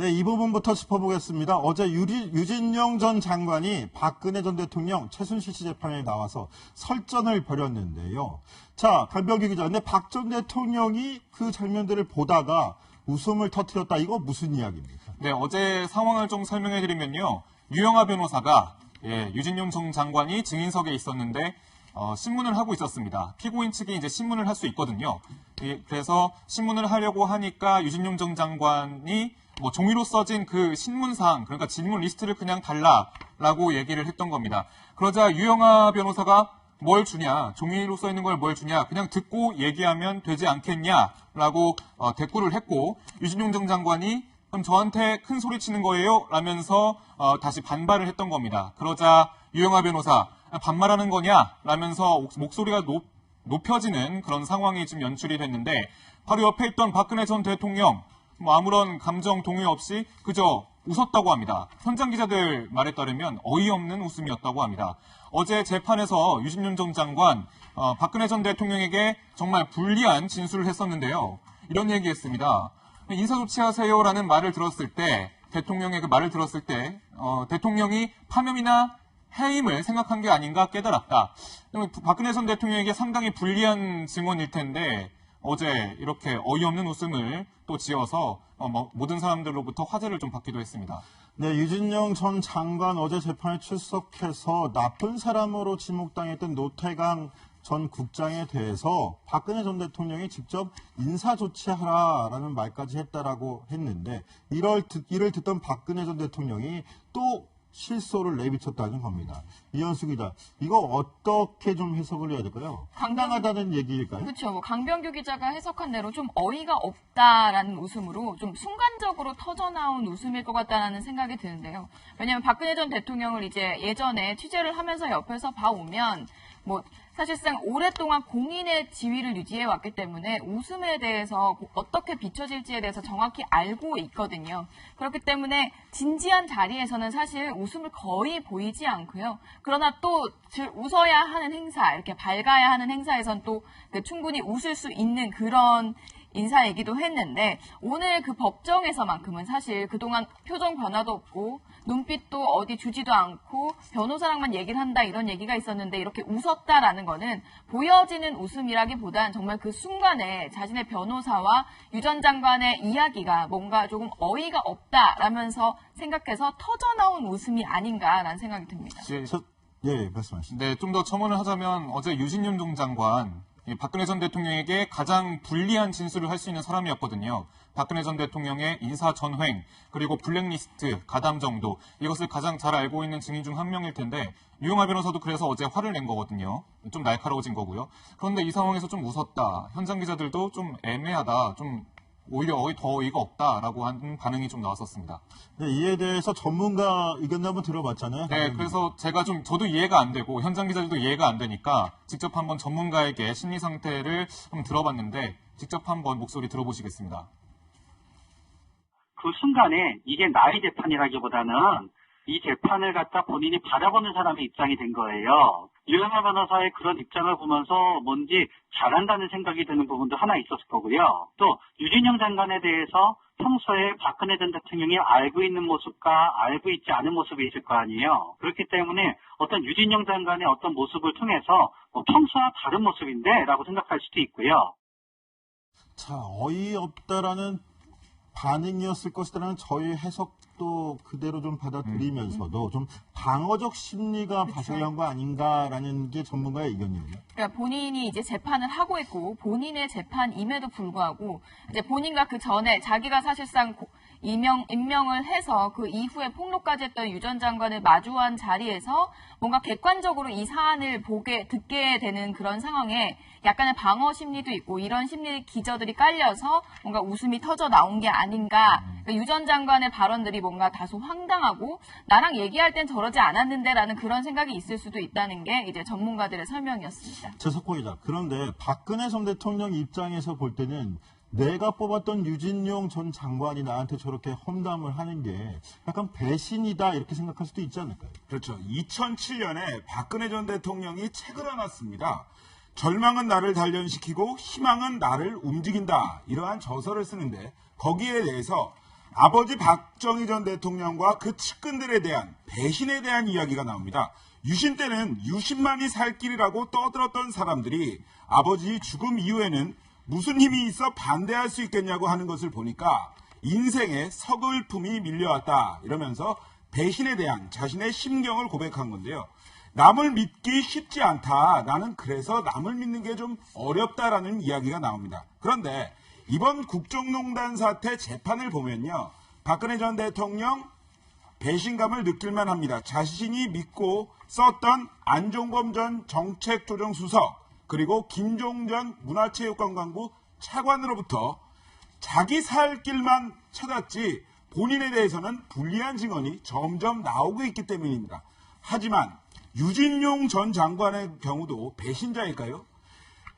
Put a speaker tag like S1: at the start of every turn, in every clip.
S1: 네, 이 부분부터 짚어보겠습니다. 어제 유진용 전 장관이 박근혜 전 대통령 최순실 씨 재판에 나와서 설전을 벌였는데요. 자, 강병규 기자, 근데 박 전 대통령이 그 장면들을 보다가 웃음을 터뜨렸다. 이거 무슨 이야기입니까?
S2: 네, 어제 상황을 좀 설명해드리면요. 유영하 변호사가 유진용 전 장관이 증인석에 있었는데 신문을 하고 있었습니다. 피고인 측이 이제 신문을 할 수 있거든요. 그래서 신문을 하려고 하니까 유진용 전 장관이 종이로 써진 그 신문상, 그러니까 질문 리스트를 그냥 달라라고 얘기를 했던 겁니다. 그러자 유영하 변호사가 뭘 주냐, 종이로 써 있는 걸 뭘 주냐, 그냥 듣고 얘기하면 되지 않겠냐라고 대꾸를 했고, 유진용 전 장관이 그럼 저한테 큰 소리 치는 거예요? 라면서 다시 반발을 했던 겁니다. 그러자 유영하 변호사, 반말하는 거냐? 라면서 목소리가 높여지는 그런 상황이 지금 연출이 됐는데, 바로 옆에 있던 박근혜 전 대통령, 아무런 감정 동의 없이 그저 웃었다고 합니다. 현장 기자들 말에 따르면 어이없는 웃음이었다고 합니다. 어제 재판에서 유진용 전 장관, 박근혜 전 대통령에게 정말 불리한 진술을 했었는데요. 이런 얘기했습니다. 인사조치하세요라는 말을 들었을 때, 대통령의 그 말을 들었을 때, 대통령이 파면이나 해임을 생각한 게 아닌가 깨달았다. 박근혜 전 대통령에게 상당히 불리한 증언일 텐데, 어제 이렇게 어이없는 웃음을 또 지어서 모든 사람들로부터 화제를 좀 받기도 했습니다.
S1: 네, 유진용 전 장관 어제 재판에 출석해서 나쁜 사람으로 지목당했던 노태강 전 국장에 대해서 박근혜 전 대통령이 직접 인사조치하라라는 말까지 했다라고 했는데 이를 듣던 박근혜 전 대통령이 또 실소를 내비쳤다는 겁니다. 이현수 기자, 이거 어떻게 좀 해석을 해야 될까요? 황당하다는 얘기일까요?
S3: 그렇죠. 강병규 기자가 해석한 대로 좀 어이가 없다라는 웃음으로 좀 순간적으로 터져나온 웃음일 것 같다는 생각이 드는데요. 왜냐하면 박근혜 전 대통령을 이제 예전에 취재를 하면서 옆에서 봐오면 사실상 오랫동안 공인의 지위를 유지해 왔기 때문에 웃음에 대해서 어떻게 비춰질지에 대해서 정확히 알고 있거든요. 그렇기 때문에 진지한 자리에서는 사실 웃음을 거의 보이지 않고요. 그러나 또 웃어야 하는 행사, 이렇게 밝아야 하는 행사에선 또 충분히 웃을 수 있는 그런 인사이기도 했는데, 오늘 그 법정에서만큼은 사실 그동안 표정 변화도 없고 눈빛도 어디 주지도 않고 변호사랑만 얘기를 한다 이런 얘기가 있었는데, 이렇게 웃었다라는 거는 보여지는 웃음이라기보단 정말 그 순간에 자신의 변호사와 유 전 장관의 이야기가 뭔가 조금 어이가 없다라면서 생각해서 터져나온 웃음이 아닌가라는 생각이 듭니다.
S1: 예, 말씀하시죠.
S2: 네, 좀 더 첨언을 하자면 어제 유진용 전 장관, 박근혜 전 대통령에게 가장 불리한 진술을 할 수 있는 사람이었거든요. 박근혜 전 대통령의 인사 전횡, 그리고 블랙리스트, 가담 정도, 이것을 가장 잘 알고 있는 증인 중 한 명일 텐데, 유영하 변호사도 그래서 어제 화를 낸 거거든요. 좀 날카로워진 거고요. 그런데 이 상황에서 좀 웃었다. 현장 기자들도 좀 애매하다. 좀 오히려 더 어이가 없다라고 하는 반응이 좀 나왔었습니다.
S1: 네, 이에 대해서 전문가 의견도 한번 들어봤잖아요.
S2: 네, 그래서 저도 이해가 안 되고 현장 기자들도 이해가 안 되니까 직접 한번 전문가에게 심리 상태를 한번 들어봤는데, 직접 한번 목소리 들어보시겠습니다.
S4: 그 순간에 이게 나의 재판이라기보다는 이 재판을 갖다 본인이 바라보는 사람의 입장이 된 거예요. 유영하 변호사의 그런 입장을 보면서 뭔지 잘한다는 생각이 드는 부분도 하나 있었을 거고요. 또 유진용 장관에 대해서 평소에 박근혜 전 대통령이 알고 있는 모습과 알고 있지 않은 모습이 있을 거 아니에요. 그렇기 때문에 어떤 유진용 장관의 어떤 모습을 통해서 평소와 다른 모습인데 라고 생각할 수도 있고요.
S1: 자, 어이없다라는 반응이었을 것이라는 저희 해석도 그대로 좀 받아들이면서도 좀 방어적 심리가 발생한 거 아닌가라는 게 전문가의 의견이에요.
S3: 그러니까 본인이 이제 재판을 하고 있고 본인의 재판임에도 불구하고 이제 본인과 그 전에 자기가 사실상 임명을 해서 그 이후에 폭로까지 했던 유 전 장관을 마주한 자리에서 뭔가 객관적으로 이 사안을 듣게 되는 그런 상황에 약간의 방어 심리도 있고, 이런 심리 기저들이 깔려서 뭔가 웃음이 터져 나온 게 아닌가. 그러니까 유 전 장관의 발언들이 뭔가 다소 황당하고 나랑 얘기할 땐 저러지 않았는데라는 그런 생각이 있을 수도 있다는 게 이제 전문가들의 설명이었습니다.
S1: 최석호 기자, 그런데 박근혜 전 대통령 입장에서 볼 때는 내가 뽑았던 유진용 전 장관이 나한테 저렇게 험담을 하는 게 약간 배신이다 이렇게 생각할 수도 있지 않을까요?
S5: 그렇죠. 2007년에 박근혜 전 대통령이 책을 하나 씁니다. 절망은 나를 단련시키고 희망은 나를 움직인다. 이러한 저서를 쓰는데 거기에 대해서 아버지 박정희 전 대통령과 그 측근들에 대한 배신에 대한 이야기가 나옵니다. 유신 때는 유신만이 살 길이라고 떠들었던 사람들이 아버지 죽음 이후에는 무슨 힘이 있어 반대할 수 있겠냐고 하는 것을 보니까 인생에 서글픔이 밀려왔다 이러면서 배신에 대한 자신의 심경을 고백한 건데요. 남을 믿기 쉽지 않다. 나는 그래서 남을 믿는 게 좀 어렵다라는 이야기가 나옵니다. 그런데 이번 국정농단 사태 재판을 보면요. 박근혜 전 대통령 배신감을 느낄만 합니다. 자신이 믿고 썼던 안종범 전 정책조정수석 그리고 김종 전 문화체육관광부 차관으로부터 자기 살 길만 찾았지 본인에 대해서는 불리한 증언이 점점 나오고 있기 때문입니다. 하지만 유진용 전 장관의 경우도 배신자일까요?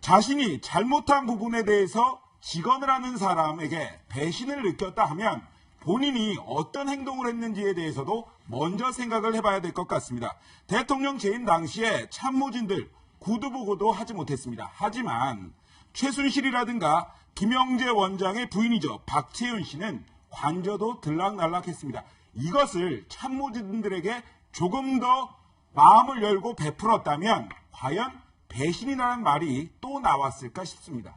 S5: 자신이 잘못한 부분에 대해서 직언을 하는 사람에게 배신을 느꼈다 하면 본인이 어떤 행동을 했는지에 대해서도 먼저 생각을 해봐야 될 것 같습니다. 대통령 재임 당시에 참모진들 구두 보고도 하지 못했습니다. 하지만 최순실이라든가 김영재 원장의 부인이죠. 박채윤 씨는 관저도 들락날락했습니다. 이것을 참모진들에게 조금 더 마음을 열고 베풀었다면 과연 배신이라는 말이 또 나왔을까 싶습니다.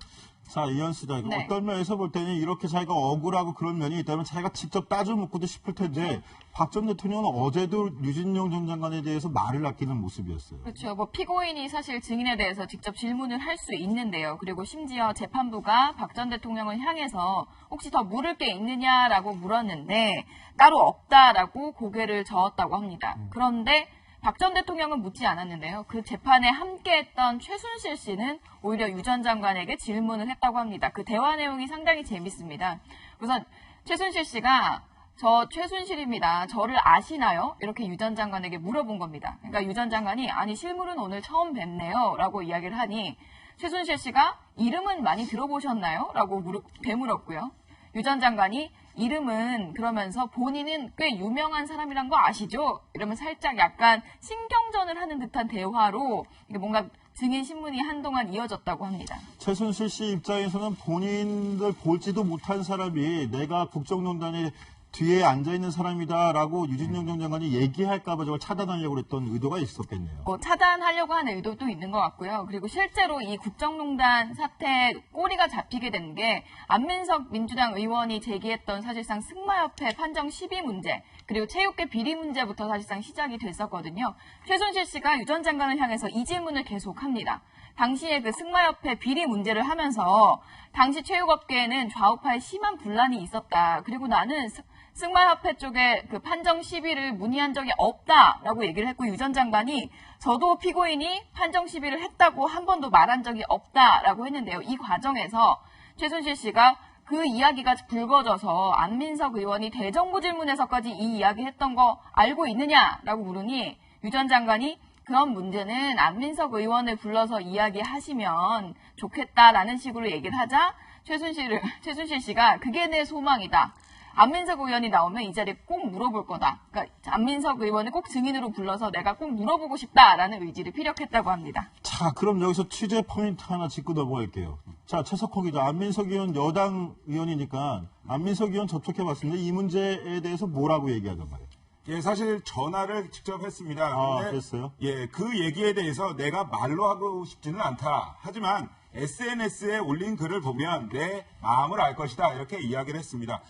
S1: 자, 이현수 다
S3: 네.
S1: 어떤 면에서 볼 때는 이렇게 자기가 억울하고 그런 면이 있다면 자기가 직접 따져 묻고도 싶을 텐데 박 전 대통령은 어제도 유진용 전 장관에 대해서 말을 아끼는 모습이었어요.
S3: 그렇죠. 뭐 피고인이 사실 증인에 대해서 직접 질문을 할 수 있는데요. 그리고 심지어 재판부가 박 전 대통령을 향해서 혹시 더 물을 게 있느냐라고 물었는데 따로 없다라고 고개를 저었다고 합니다. 그런데 박 전 대통령은 묻지 않았는데요. 그 재판에 함께했던 최순실 씨는 오히려 유 전 장관에게 질문을 했다고 합니다. 그 대화 내용이 상당히 재밌습니다. 우선 최순실 씨가 저 최순실입니다. 저를 아시나요? 이렇게 유 전 장관에게 물어본 겁니다. 그러니까 유 전 장관이 아니 실물은 오늘 처음 뵙네요 라고 이야기를 하니 최순실 씨가 이름은 많이 들어보셨나요? 라고 되물었고요. 유 전 장관이 이름은 그러면서 본인은 꽤 유명한 사람이란 거 아시죠? 이러면 살짝 약간 신경전을 하는 듯한 대화로 이게 뭔가 증인 신문이 한동안 이어졌다고 합니다.
S1: 최순실 씨 입장에서는 본인들 보지도 못한 사람이 내가 국정농단에 뒤에 앉아있는 사람이다라고 유진용 전 장관이 얘기할까봐 저걸 차단하려고 했던 의도가 있었겠네요.
S3: 차단하려고 하는 의도도 있는 것 같고요. 그리고 실제로 이 국정농단 사태 꼬리가 잡히게 된 게 안민석 민주당 의원이 제기했던 사실상 승마협회 판정 시비 문제 그리고 체육계 비리 문제부터 사실상 시작이 됐었거든요. 최순실 씨가 유 전 장관을 향해서 이 질문을 계속합니다. 당시에 그 승마협회 비리 문제를 하면서 당시 체육업계에는 좌우파의 심한 분란이 있었다. 그리고 나는 승마협회 쪽에 그 판정 시비를 문의한 적이 없다라고 얘기를 했고 유 전 장관이 저도 피고인이 판정 시비를 했다고 한 번도 말한 적이 없다라고 했는데요. 이 과정에서 최순실 씨가 그 이야기가 불거져서 안민석 의원이 대정부 질문에서까지 이 이야기 했던 거 알고 있느냐라고 물으니 유 전 장관이 그런 문제는 안민석 의원을 불러서 이야기하시면 좋겠다라는 식으로 얘기를 하자 최순실 씨가 그게 내 소망이다. 안민석 의원이 나오면 이 자리에 꼭 물어볼 거다. 그러니까 안민석 의원을 꼭 증인으로 불러서 내가 꼭 물어보고 싶다라는 의지를 피력했다고 합니다.
S1: 자, 그럼 여기서 취재 포인트 하나 짚고 넘어갈게요. 자, 최석호 기자, 안민석 의원 여당 의원이니까 안민석 의원 접촉해봤습니다. 이 문제에 대해서 뭐라고 얘기하던가요?
S5: 예, 사실 전화를 직접 했습니다.
S1: 아,
S5: 근데
S1: 그랬어요?
S5: 예, 그 얘기에 대해서 내가 말로 하고 싶지는 않다. 하지만 SNS에 올린 글을 보면 내 마음을 알 것이다. 이렇게 이야기를 했습니다.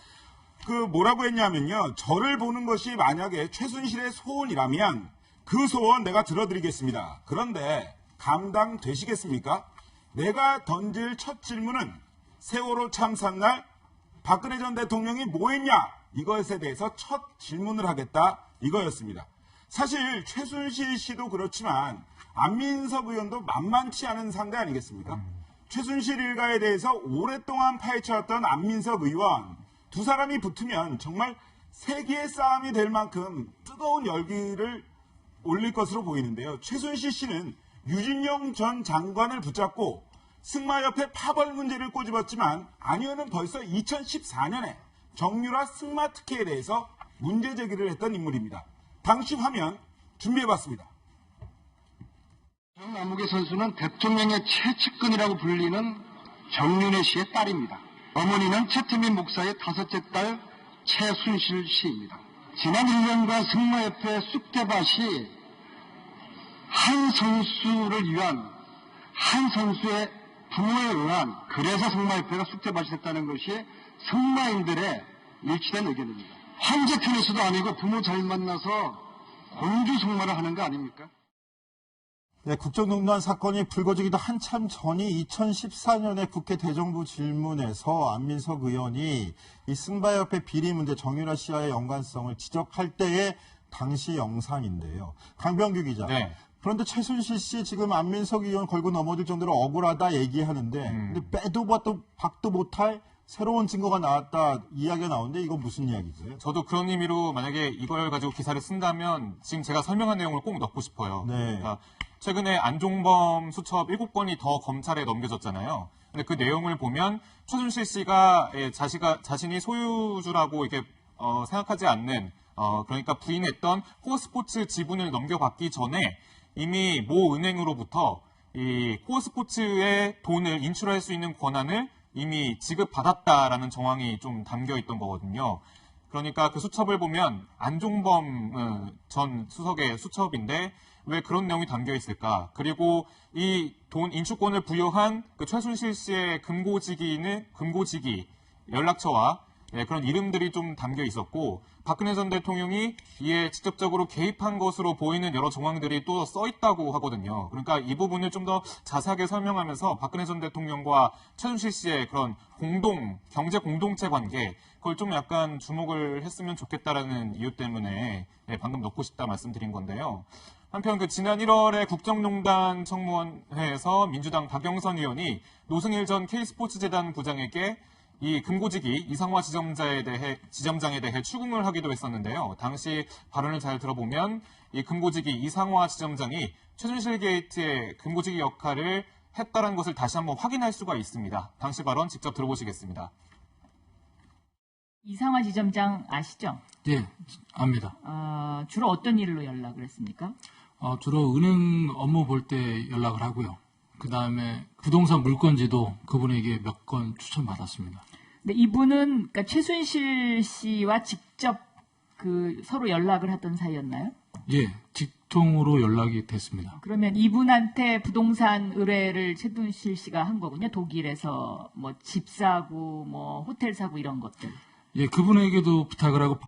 S5: 그 뭐라고 했냐면요. 저를 보는 것이 만약에 최순실의 소원이라면 그 소원 내가 들어드리겠습니다. 그런데 감당되시겠습니까? 내가 던질 첫 질문은 세월호 참사날 박근혜 전 대통령이 뭐 했냐? 이것에 대해서 첫 질문을 하겠다. 이거였습니다. 사실 최순실 씨도 그렇지만 안민석 의원도 만만치 않은 상대 아니겠습니까? 최순실 일가에 대해서 오랫동안 파헤쳐왔던 안민석 의원 두 사람이 붙으면 정말 세기의 싸움이 될 만큼 뜨거운 열기를 올릴 것으로 보이는데요. 최순실 씨는 유진용 전 장관을 붙잡고 승마협회 파벌 문제를 꼬집었지만 안 의원은 벌써 2014년에 정유라 승마 특혜에 대해서 문제 제기를 했던 인물입니다. 당시 화면 준비해봤습니다.
S6: 남욱의 선수는 대통령의 최측근이라고 불리는 정윤혜 씨의 딸입니다. 어머니는 최태민 목사의 5째 딸 최순실 씨입니다. 지난 1년간 승마협회 쑥대밭이 한 선수를 위한, 한 선수의 부모에 의한, 그래서 승마협회가 쑥대밭이 됐다는 것이 승마인들의 일치된 의견입니다. 황제 테니스도 아니고 부모 잘 만나서 공주 승마를 하는 거 아닙니까?
S1: 네, 국정농단 사건이 불거지기도 한참 전이 2014년에 국회 대정부 질문에서 안민석 의원이 이 승마협회 비리 문제 정유라 씨와의 연관성을 지적할 때의 당시 영상인데요. 강병규 기자.
S2: 네.
S1: 그런데 최순실 씨 지금 안민석 의원 걸고 넘어질 정도로 억울하다 얘기하는데 근데 빼도 박도 못할 새로운 증거가 나왔다 이야기가 나오는데 이건 무슨 이야기죠?
S2: 저도 그런 의미로 만약에 이걸 가지고 기사를 쓴다면 지금 제가 설명한 내용을 꼭 넣고 싶어요.
S1: 네.
S2: 그러니까 최근에 안종범 수첩 7건이 더 검찰에 넘겨졌잖아요. 근데 그 내용을 보면 최순실 씨가 자신이 소유주라고 이렇게 생각하지 않는 그러니까 부인했던 코어스포츠 지분을 넘겨받기 전에 이미 모 은행으로부터 이 코어스포츠의 돈을 인출할 수 있는 권한을 이미 지급받았다라는 정황이 좀 담겨 있던 거거든요. 그러니까 그 수첩을 보면 안종범 전 수석의 수첩인데 왜 그런 내용이 담겨 있을까? 그리고 이 돈 인출권을 부여한 그 최순실 씨의 금고지기 연락처와 그런 이름들이 좀 담겨 있었고 박근혜 전 대통령이 이에 직접적으로 개입한 것으로 보이는 여러 정황들이 또 써 있다고 하거든요. 그러니까 이 부분을 좀 더 자세하게 설명하면서 박근혜 전 대통령과 최순실 씨의 그런 경제 공동체 관계 그걸 좀 약간 주목을 했으면 좋겠다라는 이유 때문에 방금 넣고 싶다 말씀드린 건데요. 한편 지난 1월에 국정농단 청문회에서 민주당 박영선 의원이 노승일 전 K스포츠재단 부장에게 이 금고지기 이상화 지점장에 대해 추궁을 하기도 했었는데요. 당시 발언을 잘 들어보면 이 금고지기 이상화 지점장이 최순실 게이트의 금고지기 역할을 했다는 것을 다시 한번 확인할 수가 있습니다. 당시 발언 직접 들어보시겠습니다.
S7: 이상화 지점장 아시죠?
S8: 네, 압니다.
S7: 주로 어떤 일로 연락을 했습니까?
S8: 주로 은행 업무 볼 때 연락을 하고요. 그 다음에 부동산 물건지도 그분에게 몇 건 추천받았습니다.
S7: 근데 이분은 그러니까 최순실 씨와 직접 서로 연락을 하던 사이였나요?
S8: 예, 직통으로 연락이 됐습니다.
S7: 그러면 이분한테 부동산 의뢰를 최순실 씨가 한 거군요. 독일에서 뭐 집 사고 뭐 호텔 사고 이런 것들.
S8: 예, 그분에게도 부탁을 하고.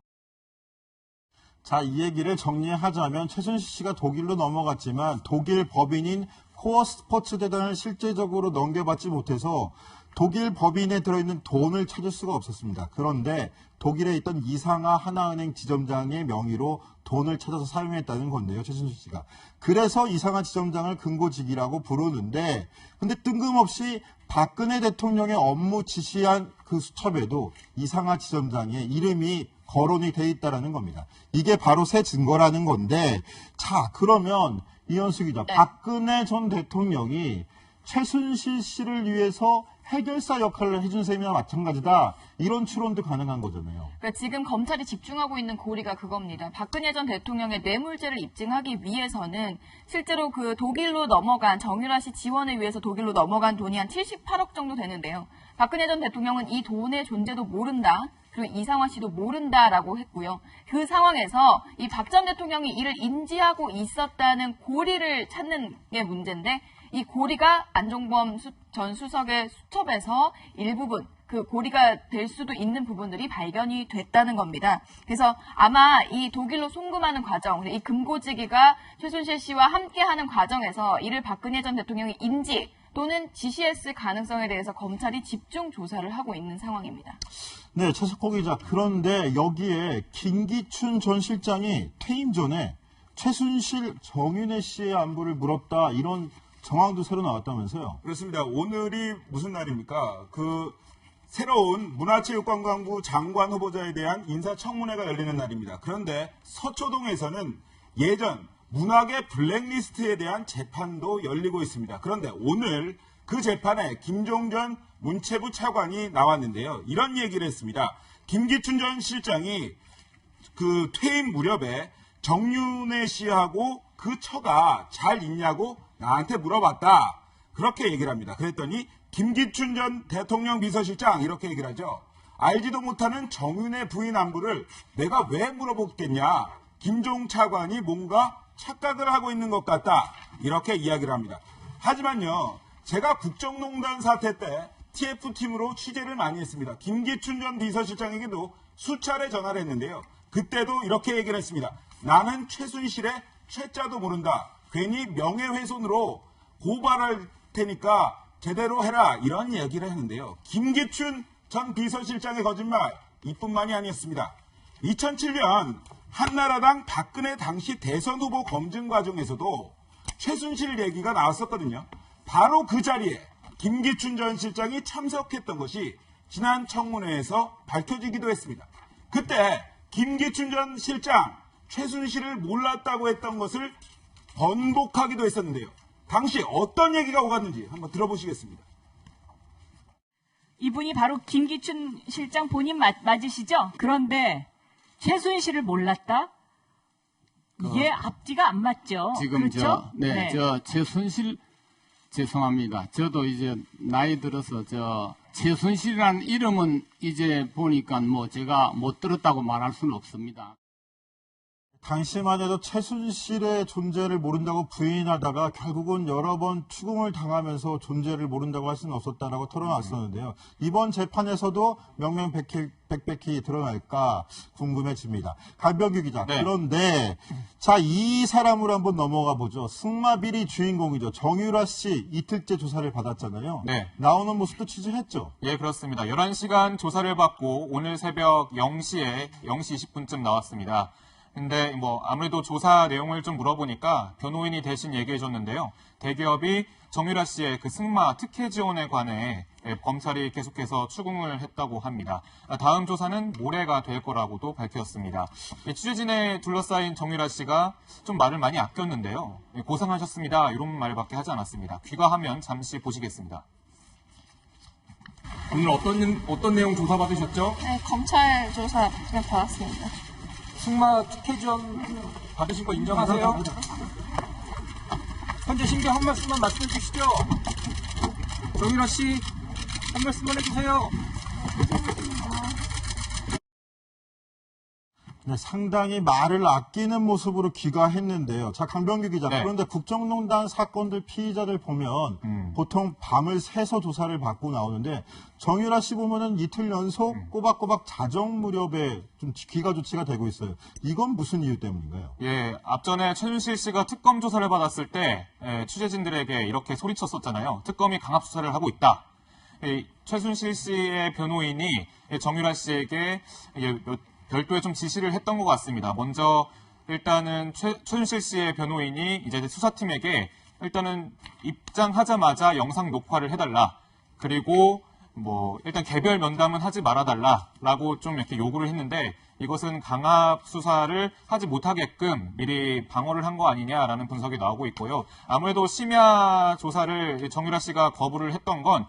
S1: 자, 이 얘기를 정리하자면 최순실 씨가 독일로 넘어갔지만 독일 법인인 코어스포츠재단을 실제적으로 넘겨받지 못해서 독일 법인에 들어있는 돈을 찾을 수가 없었습니다. 그런데 독일에 있던 이상화 하나은행 지점장의 명의로 돈을 찾아서 사용했다는 건데요, 최순실 씨가. 그래서 이상화 지점장을 금고지기라고 부르는데, 근데 뜬금없이 박근혜 대통령의 업무 지시한 그 수첩에도 이상화 지점장의 이름이 거론이 돼 있다라는 겁니다. 이게 바로 새 증거라는 건데, 자, 그러면 이현수 기자, 박근혜 전 대통령이 최순실 씨를 위해서 해결사 역할을 해준 셈이나 마찬가지다. 이런 추론도 가능한 거잖아요.
S3: 그러니까 지금 검찰이 집중하고 있는 고리가 그겁니다. 박근혜 전 대통령의 뇌물죄를 입증하기 위해서는 실제로 그 독일로 넘어간 정유라 씨 지원을 위해서 독일로 넘어간 돈이 한 78억 정도 되는데요. 박근혜 전 대통령은 이 돈의 존재도 모른다. 그리고 이상화 씨도 모른다라고 했고요. 그 상황에서 이 박 전 대통령이 이를 인지하고 있었다는 고리를 찾는 게 문제인데 이 고리가 안종범 전 수석의 수첩에서 일부분 그 고리가 될 수도 있는 부분들이 발견이 됐다는 겁니다. 그래서 아마 이 독일로 송금하는 과정, 이 금고지기가 최순실 씨와 함께하는 과정에서 이를 박근혜 전 대통령이 인지 또는 지시했을 가능성에 대해서 검찰이 집중 조사를 하고 있는 상황입니다.
S1: 네, 최석호 기자. 그런데 여기에 김기춘 전 실장이 퇴임 전에 최순실, 정윤회 씨의 안부를 물었다. 이런 정황도 새로 나왔다면서요?
S5: 그렇습니다. 오늘이 무슨 날입니까? 새로운 문화체육관광부 장관 후보자에 대한 인사청문회가 열리는 날입니다. 그런데 서초동에서는 예전 문학의 블랙리스트에 대한 재판도 열리고 있습니다. 그런데 오늘 그 재판에 김종전 문체부 차관이 나왔는데요. 이런 얘기를 했습니다. 김기춘 전 실장이 퇴임 무렵에 정윤회 씨하고 그 처가 잘 있냐고 나한테 물어봤다. 그렇게 얘기를 합니다. 그랬더니 김기춘 전 대통령 비서실장 이렇게 얘기를 하죠. 알지도 못하는 정윤의 부인 안부를 내가 왜 물어보겠냐. 김종 차관이 뭔가 착각을 하고 있는 것 같다. 이렇게 이야기를 합니다. 하지만요, 제가 국정농단 사태 때 TF팀으로 취재를 많이 했습니다. 김기춘 전 비서실장에게도 수차례 전화를 했는데요. 그때도 이렇게 얘기를 했습니다. 나는 최순실의 최자도 모른다. 괜히 명예훼손으로 고발할 테니까 제대로 해라. 이런 얘기를 했는데요. 김기춘 전 비서실장의 거짓말 이뿐만이 아니었습니다. 2007년 한나라당 박근혜 당시 대선 후보 검증 과정에서도 최순실 얘기가 나왔었거든요. 바로 그 자리에 김기춘 전 실장이 참석했던 것이 지난 청문회에서 밝혀지기도 했습니다. 그때 김기춘 전 실장 최순실을 몰랐다고 했던 것을 번복하기도 했었는데요. 당시 어떤 얘기가 오갔는지 한번 들어보시겠습니다.
S7: 이분이 바로 김기춘 실장 본인 맞으시죠? 그런데 최순실을 몰랐다? 이게 앞뒤가 안 맞죠.
S6: 지금
S7: 그렇죠?
S6: 저 최순실 죄송합니다. 저도 이제 나이 들어서 최순실이라는 이름은 이제 보니까 뭐 제가 못 들었다고 말할 수는 없습니다.
S1: 당시만 해도 최순실의 존재를 모른다고 부인하다가 결국은 여러 번 추궁을 당하면서 존재를 모른다고 할 수는 없었다라고 털어놨었는데요. 이번 재판에서도 명명백백히 드러날까 궁금해집니다. 강병규 기자.
S2: 네.
S1: 그런데 자, 이 사람으로 한번 넘어가 보죠. 승마비리 주인공이죠. 정유라 씨 이틀째 조사를 받았잖아요.
S2: 네.
S1: 나오는 모습도 취재했죠.
S2: 예, 그렇습니다. 11시간 조사를 받고 오늘 새벽 0시 20분쯤 나왔습니다. 근데 뭐 아무래도 조사 내용을 좀 물어보니까 변호인이 대신 얘기해 줬는데요. 대기업이 정유라 씨의 그 승마 특혜 지원에 관해 검찰이 계속해서 추궁을 했다고 합니다. 다음 조사는 모레가 될 거라고도 밝혔습니다. 취재진에 둘러싸인 정유라 씨가 좀 말을 많이 아꼈는데요. 고생하셨습니다. 이런 말밖에 하지 않았습니다. 귀가하면 잠시 보시겠습니다. 오늘 어떤 내용 조사 받으셨죠?
S9: 네, 검찰 조사 그냥 받았습니다.
S2: 승마 특혜 지원 받으신 거 인정하세요? 현재 심경 한 말씀만 말씀해 주시죠. 정유라 씨, 한 말씀만 해주세요.
S1: 네, 상당히 말을 아끼는 모습으로 귀가했는데요. 자, 강병규 기자.
S2: 네.
S1: 그런데 국정농단 사건들 피의자들 보면 보통 밤을 새서 조사를 받고 나오는데 정유라 씨 보면은 이틀 연속 꼬박꼬박 자정 무렵에 좀 귀가 조치가 되고 있어요. 이건 무슨 이유 때문인가요?
S2: 예, 앞전에 최순실 씨가 특검 조사를 받았을 때 취재진들에게 이렇게 소리쳤었잖아요. 특검이 강압 수사를 하고 있다. 최순실 씨의 변호인이 정유라 씨에게 별도의 좀 지시를 했던 것 같습니다. 먼저 일단은 최순실 씨의 변호인이 이제 수사팀에게 일단은 입장하자마자 영상 녹화를 해달라. 그리고 뭐 일단 개별 면담은 하지 말아달라라고 좀 이렇게 요구를 했는데 이것은 강압 수사를 하지 못하게끔 미리 방어를 한 거 아니냐라는 분석이 나오고 있고요. 아무래도 심야 조사를 정유라 씨가 거부를 했던 건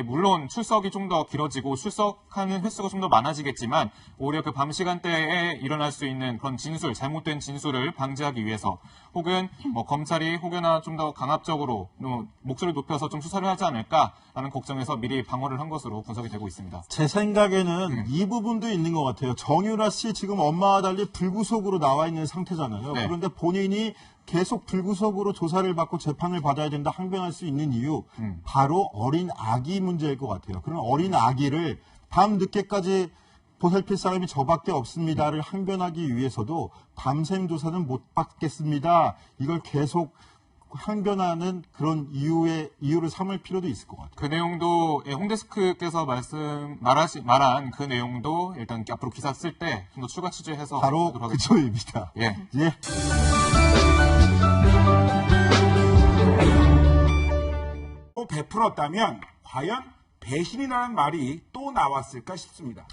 S2: 물론 출석이 좀 더 길어지고 출석하는 횟수가 좀 더 많아지겠지만 오히려 그 밤 시간대에 일어날 수 있는 그런 진술, 잘못된 진술을 방지하기 위해서 혹은 뭐 검찰이 혹여나 좀 더 강압적으로 목소리를 높여서 좀 수사를 하지 않을까라는 걱정에서 미리 방어를 한 것으로 분석이 되고 있습니다.
S1: 제 생각에는 이 부분도 있는 것 같아요. 정유라 씨 지금 엄마와 달리 불구속으로 나와 있는 상태잖아요.
S2: 네.
S1: 그런데 본인이 계속 불구속으로 조사를 받고 재판을 받아야 된다 항변할 수 있는 이유 바로 어린 아기 문제일 것 같아요. 그런 어린 아기를 밤 늦게까지 보살필 사람이 저밖에 없습니다를 항변하기 위해서도 밤샘 조사는 못 받겠습니다. 이걸 계속 항변하는 그런 이유를 삼을 필요도 있을 것 같아요.
S2: 그 내용도 홍데스크께서 말한 그 내용도 일단 앞으로 기사 쓸 때 좀 더 추가 취재해서
S1: 바로 그 점입니다.
S2: 예.
S1: 예.
S5: 또 베풀었다면 과연 배신이라는 말이 또 나왔을까 싶습니다.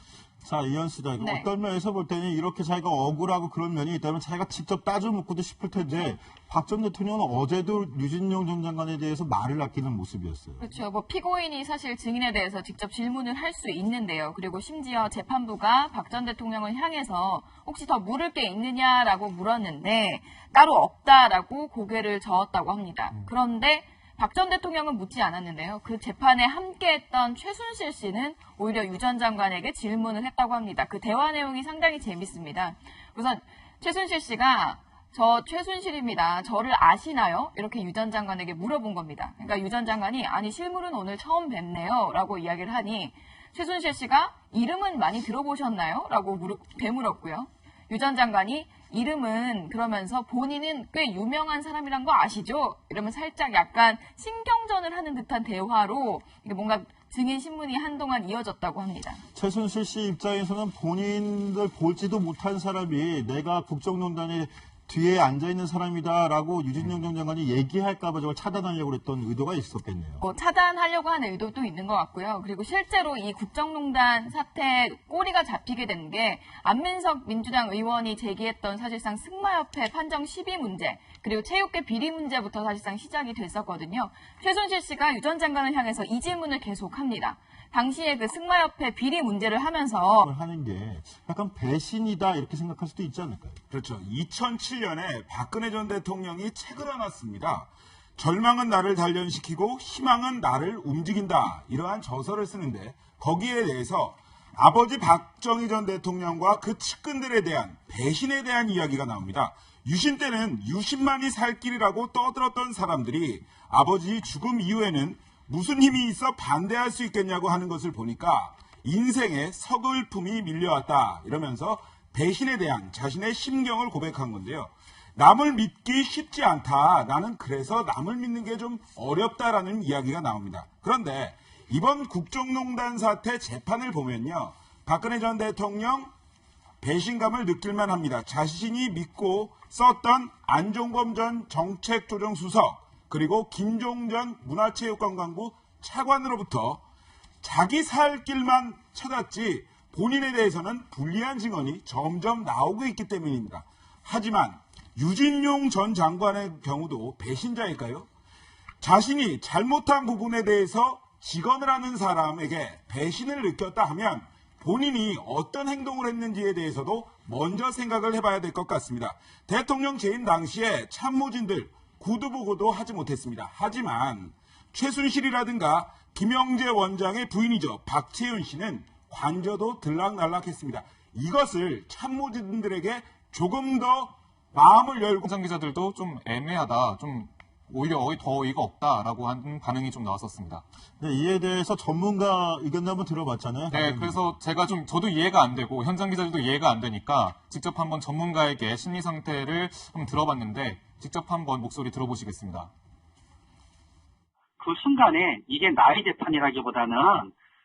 S1: 자, 이현수 자,
S3: 네.
S1: 어떤 면에서 볼 때는 이렇게 자기가 억울하고 그런 면이 있다면 자기가 직접 따져 묻고도 싶을 텐데 박 전 대통령은 어제도 유진용 전 장관에 대해서 말을 아끼는 모습이었어요.
S3: 그렇죠. 뭐 피고인이 사실 증인에 대해서 직접 질문을 할 수 있는데요. 그리고 심지어 재판부가 박 전 대통령을 향해서 혹시 더 물을 게 있느냐라고 물었는데 따로 없다라고 고개를 저었다고 합니다. 그런데 박 전 대통령은 묻지 않았는데요. 그 재판에 함께했던 최순실 씨는 오히려 유 전 장관에게 질문을 했다고 합니다. 그 대화 내용이 상당히 재밌습니다. 우선 최순실 씨가 저 최순실입니다. 저를 아시나요? 이렇게 유 전 장관에게 물어본 겁니다. 그러니까 유 전 장관이 아니 실물은 오늘 처음 뵙네요. 라고 이야기를 하니 최순실 씨가 이름은 많이 들어보셨나요? 라고 되물었고요. 유 전 장관이 이름은 그러면서 본인은 꽤 유명한 사람이란 거 아시죠? 이러면 살짝 약간 신경전을 하는 듯한 대화로 이게 뭔가 증인 신문이 한동안 이어졌다고 합니다.
S1: 최순실 씨 입장에서는 본인들 보지도 못한 사람이 내가 국정농단에 뒤에 앉아있는 사람이다라고 유진영 전 장관이 얘기할까봐 저걸 차단하려고 했던 의도가 있었겠네요.
S3: 차단하려고 하는 의도도 있는 것 같고요. 그리고 실제로 이 국정농단 사태 꼬리가 잡히게 된 게 안민석 민주당 의원이 제기했던 사실상 승마협회 판정 시비 문제 그리고 체육계 비리 문제부터 사실상 시작이 됐었거든요. 최순실 씨가 유 전 장관을 향해서 이 질문을 계속합니다. 당시에 그 승마협회 비리 문제를 하면서
S1: 하는 게 약간 배신이다 이렇게 생각할 수도 있지 않을까요?
S5: 그렇죠. 2007년에 박근혜 전 대통령이 책을 하나 씁니다. 절망은 나를 단련시키고 희망은 나를 움직인다. 이러한 저서를 쓰는데 거기에 대해서 아버지 박정희 전 대통령과 그 측근들에 대한 배신에 대한 이야기가 나옵니다. 유신 때는 유신만이 살 길이라고 떠들었던 사람들이 아버지 죽음 이후에는 무슨 힘이 있어 반대할 수 있겠냐고 하는 것을 보니까 인생에 서글픔이 밀려왔다. 이러면서 배신에 대한 자신의 심경을 고백한 건데요. 남을 믿기 쉽지 않다. 나는 그래서 남을 믿는 게 좀 어렵다라는 이야기가 나옵니다. 그런데 이번 국정농단 사태 재판을 보면요. 박근혜 전 대통령 배신감을 느낄만 합니다. 자신이 믿고 썼던 안종범 전 정책조정수석 그리고 김종 전 문화체육관광부 차관으로부터 자기 살 길만 찾았지 본인에 대해서는 불리한 증언이 점점 나오고 있기 때문입니다. 하지만 유진용 전 장관의 경우도 배신자일까요? 자신이 잘못한 부분에 대해서 직언을 하는 사람에게 배신을 느꼈다 하면 본인이 어떤 행동을 했는지에 대해서도 먼저 생각을 해봐야 될 것 같습니다. 대통령 재임 당시에 참모진들 구두보고도 하지 못했습니다. 하지만 최순실이라든가 김영재 원장의 부인이죠. 박채윤 씨는 관저도 들락날락했습니다. 이것을 참모진들에게 조금 더 마음을 열고
S2: 현장 기자들도 좀 애매하다, 좀 오히려 더 어이가 없다라고 하는 반응이 좀 나왔었습니다.
S1: 네, 이에 대해서 전문가 의견도 한번 들어봤잖아요.
S2: 네, 그래서 저도 이해가 안 되고 현장 기자들도 이해가 안 되니까 직접 한번 전문가에게 심리 상태를 한번 들어봤는데 직접 한번 목소리 들어보시겠습니다.
S4: 그 순간에 이게 나의 재판이라기보다는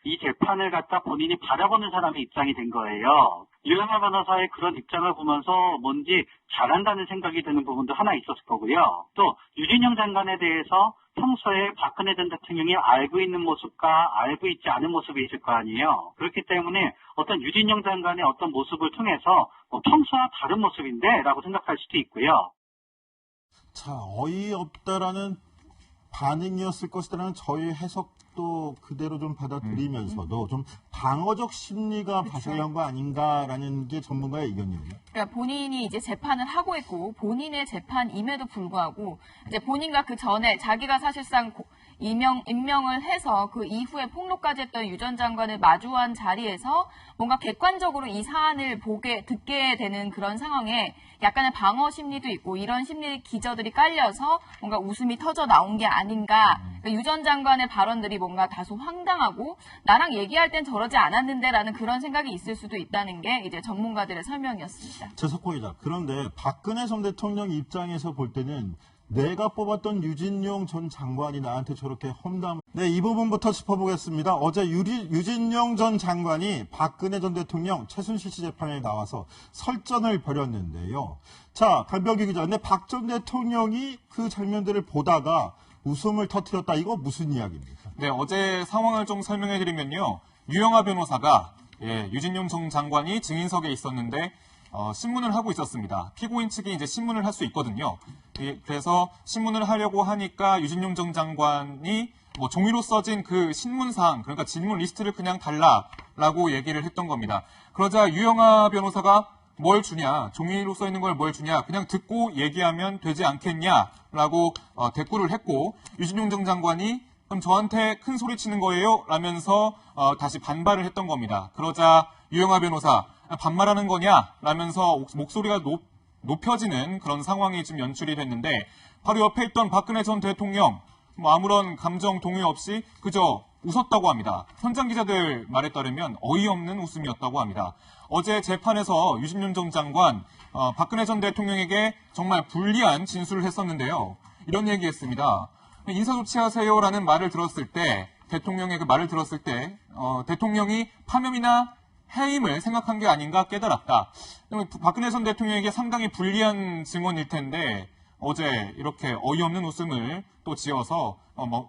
S4: 이 재판을 갖다 본인이 바라보는 사람의 입장이 된 거예요. 유영하 변호사의 그런 입장을 보면서 뭔지 잘한다는 생각이 드는 부분도 하나 있었을 거고요. 또 유진영 장관에 대해서 평소에 박근혜 전 대통령이 알고 있는 모습과 알고 있지 않은 모습이 있을 거 아니에요. 그렇기 때문에 어떤 유진영 장관의 어떤 모습을 통해서 평소와 다른 모습인데 라고 생각할 수도 있고요.
S1: 자, 어이없다라는 반응이었을 것이라는 저희 해석도 그대로 좀 받아들이면서도 좀 방어적 심리가 발생한 거 아닌가라는 게 전문가의 의견이에요.
S3: 그러니까 본인이 이제 재판을 하고 있고 본인의 재판임에도 불구하고 이제 본인과 그 전에 자기가 사실상 임명을 해서 그 이후에 폭로까지 했던 유 전 장관을 마주한 자리에서 뭔가 객관적으로 이 사안을 듣게 되는 그런 상황에 약간의 방어 심리도 있고 이런 심리 기저들이 깔려서 뭔가 웃음이 터져 나온 게 아닌가. 그러니까 유 전 장관의 발언들이 뭔가 다소 황당하고 나랑 얘기할 땐 저러지 않았는데라는 그런 생각이 있을 수도 있다는 게 이제 전문가들의 설명이었습니다.
S1: 최석호 기자. 그런데 박근혜 전 대통령 입장에서 볼 때는 내가 뽑았던 유진용 전 장관이 나한테 저렇게 험담. 네, 이 부분부터 짚어보겠습니다. 어제 유진용 전 장관이 박근혜 전 대통령 최순실 씨 재판에 나와서 설전을 벌였는데요. 자, 갈병기 기자. 근데 박 전 대통령이 그 장면들을 보다가 웃음을 터뜨렸다. 이거 무슨 이야기입니까?
S2: 네, 어제 상황을 좀 설명해드리면요. 유영하 변호사가 유진용 전 장관이 증인석에 있었는데 신문을 하고 있었습니다. 피고인 측이 이제 신문을 할 수 있거든요. 그래서 신문을 하려고 하니까 유진용 전 장관이 종이로 써진 그 신문사항, 그러니까 질문 리스트를 그냥 달라라고 얘기를 했던 겁니다. 그러자 유영하 변호사가 뭘 주냐, 종이로 써 있는 걸 뭘 주냐, 그냥 듣고 얘기하면 되지 않겠냐라고 대꾸를 했고, 유진용 전 장관이 그럼 저한테 큰 소리 치는 거예요? 라면서 다시 반발을 했던 겁니다. 그러자 유영하 변호사, 반말하는 거냐? 라면서 목소리가 높여지는 그런 상황이 지금 연출이 됐는데, 바로 옆에 있던 박근혜 전 대통령, 아무런 감정 동요 없이 그저 웃었다고 합니다. 현장 기자들 말에 따르면 어이없는 웃음이었다고 합니다. 어제 재판에서 유진용 전 장관, 박근혜 전 대통령에게 정말 불리한 진술을 했었는데요. 이런 얘기했습니다. 인사조치하세요라는 말을 들었을 때, 대통령의 그 말을 들었을 때, 대통령이 파면이나 해임을 생각한 게 아닌가 깨달았다. 박근혜 전 대통령에게 상당히 불리한 증언일 텐데, 어제 이렇게 어이없는 웃음을 또 지어서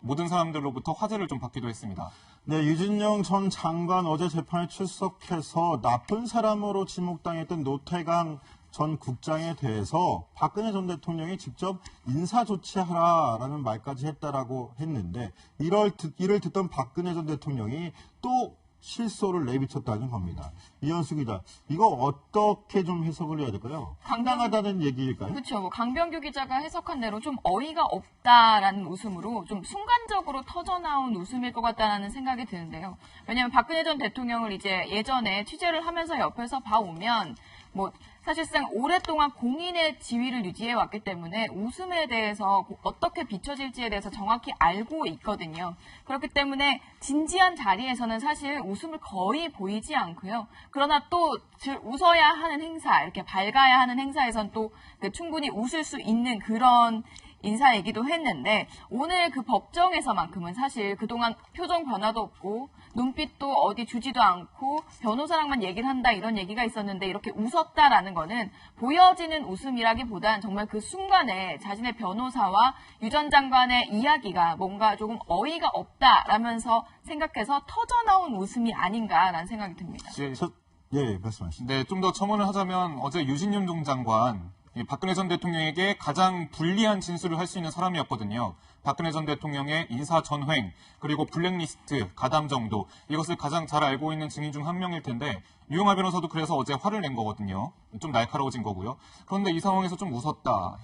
S2: 모든 사람들로부터 화제를 좀 받기도 했습니다.
S1: 네, 유진용 전 장관 어제 재판에 출석해서 나쁜 사람으로 지목당했던 노태강 전 국장에 대해서 박근혜 전 대통령이 직접 인사조치하라라는 말까지 했다라고 했는데, 이를 듣던 박근혜 전 대통령이 또 실소를 내비쳤다는 겁니다. 이현수 기자, 이거 어떻게 좀 해석을 해야 될까요? 황당하다는 얘기일까요?
S3: 그렇죠. 강병규 기자가 해석한 대로 좀 어이가 없다라는 웃음으로 좀 순간적으로 터져나온 웃음일 것 같다는 생각이 드는데요. 왜냐하면 박근혜 전 대통령을 이제 예전에 취재를 하면서 옆에서 봐오면 사실상 오랫동안 공인의 지위를 유지해 왔기 때문에 웃음에 대해서 어떻게 비춰질지에 대해서 정확히 알고 있거든요. 그렇기 때문에 진지한 자리에서는 사실 웃음을 거의 보이지 않고요. 그러나 또 웃어야 하는 행사, 이렇게 밝아야 하는 행사에선 또 충분히 웃을 수 있는 그런 인사이기도 했는데, 오늘 그 법정에서만큼은 사실 그동안 표정 변화도 없고 눈빛도 어디 주지도 않고 변호사랑만 얘기를 한다 이런 얘기가 있었는데, 이렇게 웃었다라는 거는 보여지는 웃음이라기보단 정말 그 순간에 자신의 변호사와 유 전 장관의 이야기가 뭔가 조금 어이가 없다라면서 생각해서 터져나온 웃음이 아닌가라는 생각이 듭니다.
S1: 예, 말씀하시죠.
S2: 네, 좀 더 첨언을 하자면 어제 유진용 전 장관, 박근혜 전 대통령에게 가장 불리한 진술을 할 수 있는 사람이었거든요. 박근혜 전 대통령의 인사 전횡, 그리고 블랙리스트, 가담 정도, 이것을 가장 잘 알고 있는 증인 중 한 명일 텐데, 유영하 변호사도 그래서 어제 화를 낸 거거든요. 좀 날카로워진 거고요. 그런데 이 상황에서 좀 웃었다.